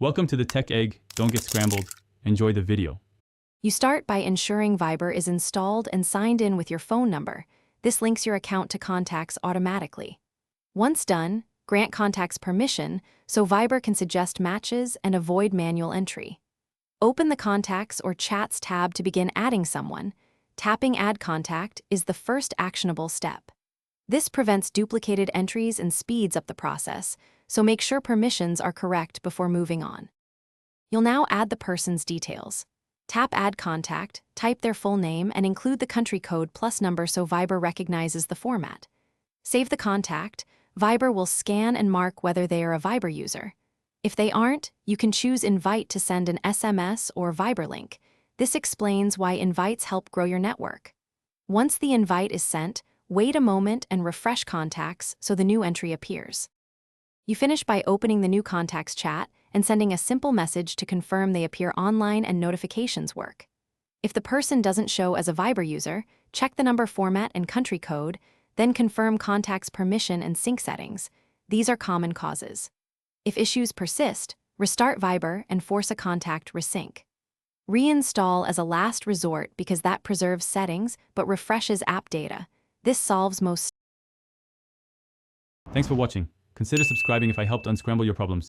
Welcome to the Tech Egg. Don't get scrambled. Enjoy the video. You start by ensuring Viber is installed and signed in with your phone number. This links your account to contacts automatically. Once done, grant contacts permission so Viber can suggest matches and avoid manual entry. Open the Contacts or Chats tab to begin adding someone. Tapping Add Contact is the first actionable step. This prevents duplicated entries and speeds up the process, so make sure permissions are correct before moving on. You'll now add the person's details. Tap Add Contact, type their full name, and include the country code plus number so Viber recognizes the format. Save the contact. Viber will scan and mark whether they are a Viber user. If they aren't, you can choose Invite to send an SMS or Viber link. This explains why invites help grow your network. Once the invite is sent, wait a moment and refresh contacts so the new entry appears. You finish by opening the new contacts chat and sending a simple message to confirm they appear online and notifications work. If the person doesn't show as a Viber user, check the number format and country code, then confirm contacts permission and sync settings. These are common causes. If issues persist, restart Viber and force a contact resync. Reinstall as a last resort because that preserves settings but refreshes app data. This solves most. Thanks for watching. Consider subscribing if I helped unscramble your problems.